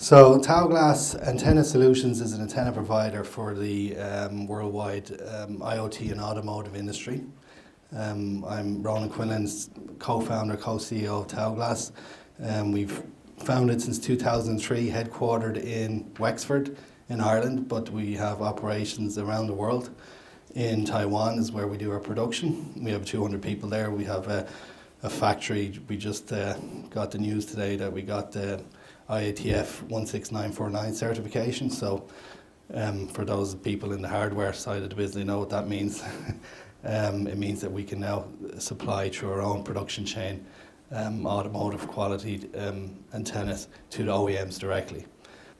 So Taoglas Antenna Solutions is an antenna provider for the worldwide IoT and automotive industry. I'm Ronan Quinlan's co-founder, co-CEO of Taoglas. We've founded since 2003, headquartered in Wexford in Ireland, but we have operations around the world. In Taiwan is where we do our production. We have 200 people there. We have a factory. We just got the news today that we got the IATF 16949 certification. So for those people in the hardware side of the business, they know what that means. It means that we can now supply through our own production chain automotive quality antennas to the OEMs directly.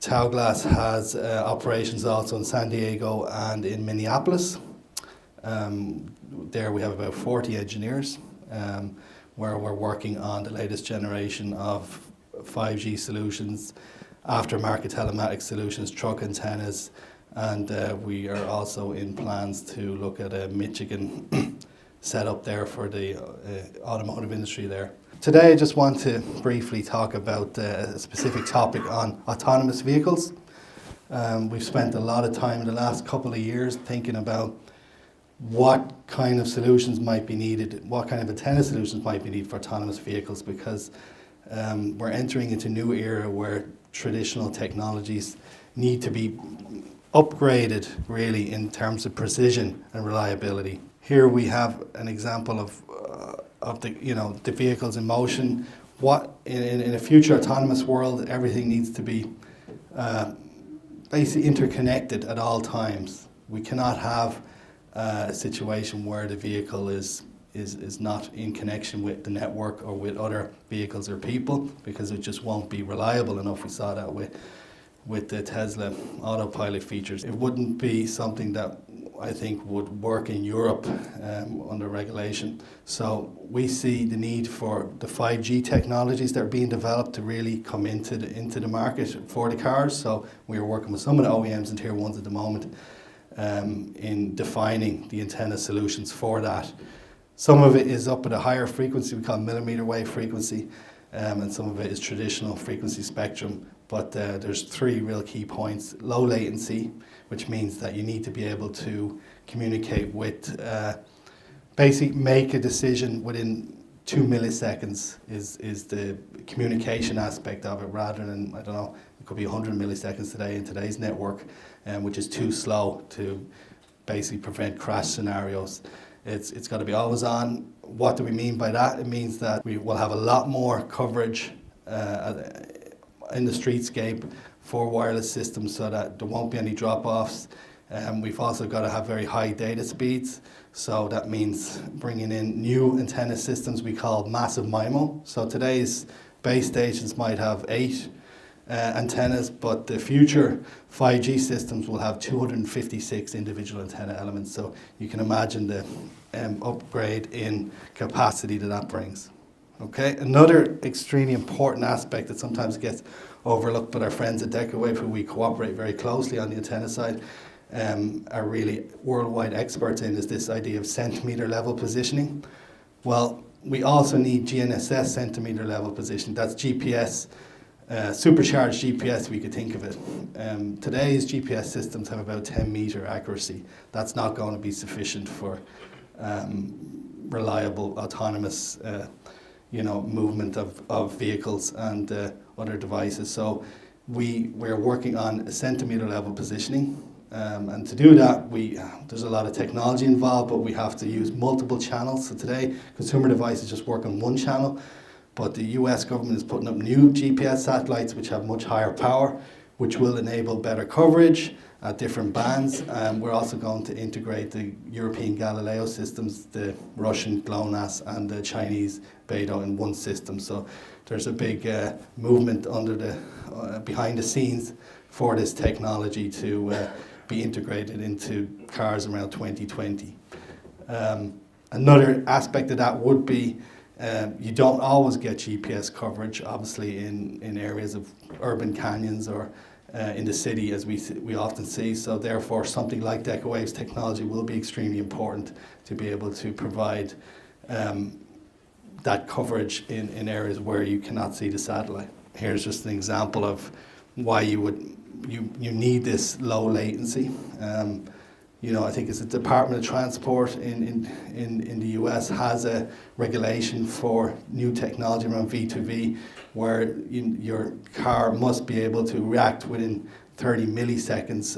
Taoglas has operations also in San Diego and in Minneapolis. There we have about 40 engineers where we're working on the latest generation of 5G solutions, aftermarket telematics solutions, truck antennas, and we are also in plans to look at a Michigan setup there for the automotive industry there. Today I just want to briefly talk about a specific topic on autonomous vehicles. We've spent a lot of time in the last couple of years thinking about what kind of solutions might be needed, what kind of antenna solutions might be needed for autonomous vehicles, because we're entering into a new era where traditional technologies need to be upgraded really in terms of precision and reliability. Here we have an example of the vehicles in motion. What in a future autonomous world, everything needs to be basically interconnected at all times. We cannot have a situation where the vehicle is not in connection with the network or with other vehicles or people, because it just won't be reliable enough. We saw that with the Tesla autopilot features. It wouldn't be something that I think would work in Europe under regulation. So we see the need for the 5G technologies that are being developed to really come into the market for the cars. So we are working with some of the OEMs and tier ones at the moment in defining the antenna solutions for that. Some of it is up at a higher frequency, we call millimeter wave frequency, and some of it is traditional frequency spectrum. But there's three real key points. Low latency, which means that you need to be able to communicate with, basically make a decision within 2 milliseconds is the communication aspect of it, rather than, I don't know, it could be 100 milliseconds today in today's network, which is too slow to basically prevent crash scenarios. It's got to be always on. What do we mean by that? It means that we will have a lot more coverage in the streetscape for wireless systems, so that there won't be any drop-offs. We've also got to have very high data speeds, so that means bringing in new antenna systems we call massive MIMO. So today's base stations might have 8 antennas, but the future 5G systems will have 256 individual antenna elements. So you can imagine the upgrade in capacity that brings. Okay, another extremely important aspect that sometimes gets overlooked, but our friends at Decawave, who we cooperate very closely on the antenna side, are really worldwide experts in, is this idea of centimeter level positioning. Well, we also need GNSS centimeter level positioning. That's GPS, supercharged GPS, we could think of it. Today's GPS systems have about 10 meter accuracy. That's not going to be sufficient for reliable autonomous movement of vehicles and other devices. So we're working on a centimeter level positioning, and to do that there's a lot of technology involved, but we have to use multiple channels. So today consumer devices just work on one channel, but the US government is putting up new GPS satellites which have much higher power, which will enable better coverage at different bands. We're also going to integrate the European Galileo systems, the Russian GLONASS and the Chinese Beidou in one system. So there's a big movement behind the scenes for this technology to be integrated into cars around 2020. Another aspect of that would be you don't always get GPS coverage, obviously, in areas of urban canyons or in the city, as we often see. So therefore, something like Decawave's technology will be extremely important to be able to provide that coverage in areas where you cannot see the satellite. Here's just an example of why you need this low latency, I think it's the Department of Transport in the US has a regulation for new technology around V2V, where your car must be able to react within 30 milliseconds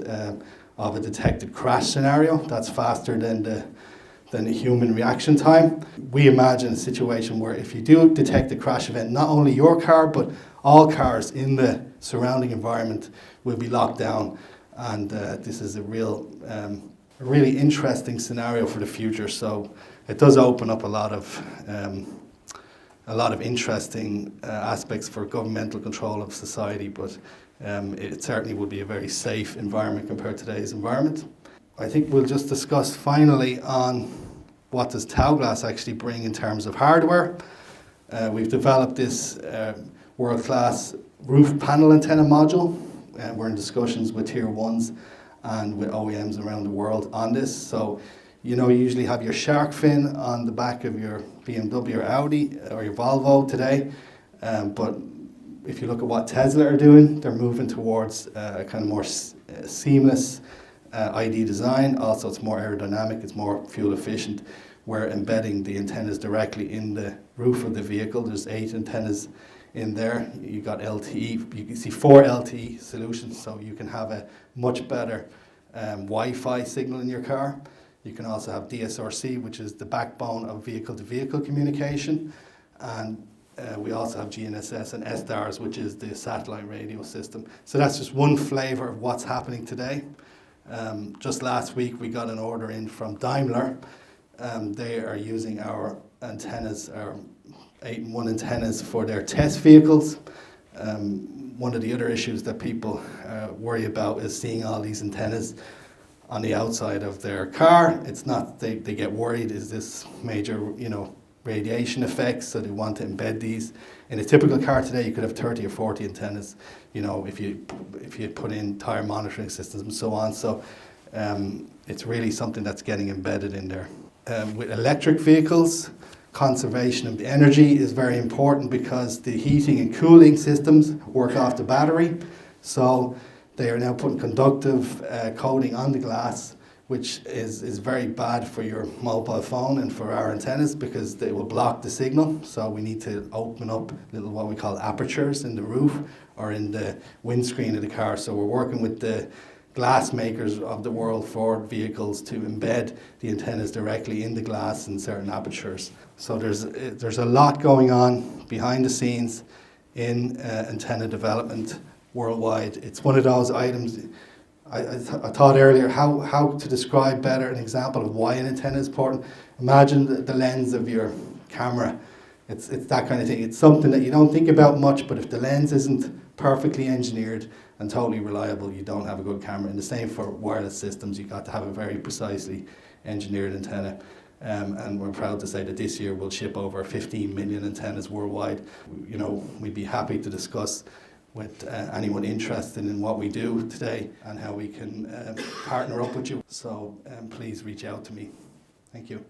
of a detected crash scenario. That's faster than the human reaction time. We imagine a situation where if you do detect a crash event, not only your car, but all cars in the surrounding environment will be locked down. And this is a really interesting scenario for the future. So it does open up a lot of interesting aspects for governmental control of society, but it certainly would be a very safe environment compared to today's environment. I think we'll just discuss finally on what does Taoglas actually bring in terms of hardware. We've developed this world-class roof panel antenna module. We're in discussions with tier ones and with OEMs around the world on this. So, you usually have your shark fin on the back of your BMW or Audi or your Volvo today. But if you look at what Tesla are doing, they're moving towards a kind of more seamless ID design. Also, it's more aerodynamic, it's more fuel efficient. We're embedding the antennas directly in the roof of the vehicle. There's 8 antennas in there. You got LTE, you can see 4 LTE solutions, so you can have a much better Wi-Fi signal in your car. You can also have DSRC, which is the backbone of vehicle-to-vehicle communication. And we also have GNSS and SDARS, which is the satellite radio system. So that's just one flavor of what's happening today. Just last week, we got an order in from Daimler. They are using our antennas, our 8-in-1 antennas for their test vehicles. One of the other issues that people worry about is seeing all these antennas on the outside of their car. It's not, they get worried, is this major, radiation effects, so they want to embed these. In a typical car today, you could have 30 or 40 antennas, if you put in tire monitoring systems and so on. So it's really something that's getting embedded in there. With electric vehicles, conservation of the energy is very important because the heating and cooling systems work off the battery. So they are now putting conductive coating on the glass, which is very bad for your mobile phone and for our antennas because they will block the signal. So we need to open up little what we call apertures in the roof or in the windscreen of the car. So we're working with the glass makers of the world for vehicles to embed the antennas directly in the glass in certain apertures. So there's a lot going on behind the scenes in antenna development worldwide. It's one of those items. I thought earlier how to describe better an example of why an antenna is important. Imagine the lens of your camera. It's that kind of thing. It's something that you don't think about much, but if the lens isn't perfectly engineered and totally reliable, you don't have a good camera. And the same for wireless systems. You've got to have a very precisely engineered antenna. And we're proud to say that this year we'll ship over 15 million antennas worldwide. We'd be happy to discuss with anyone interested in what we do today and how we can partner up with you. So please reach out to me. Thank you.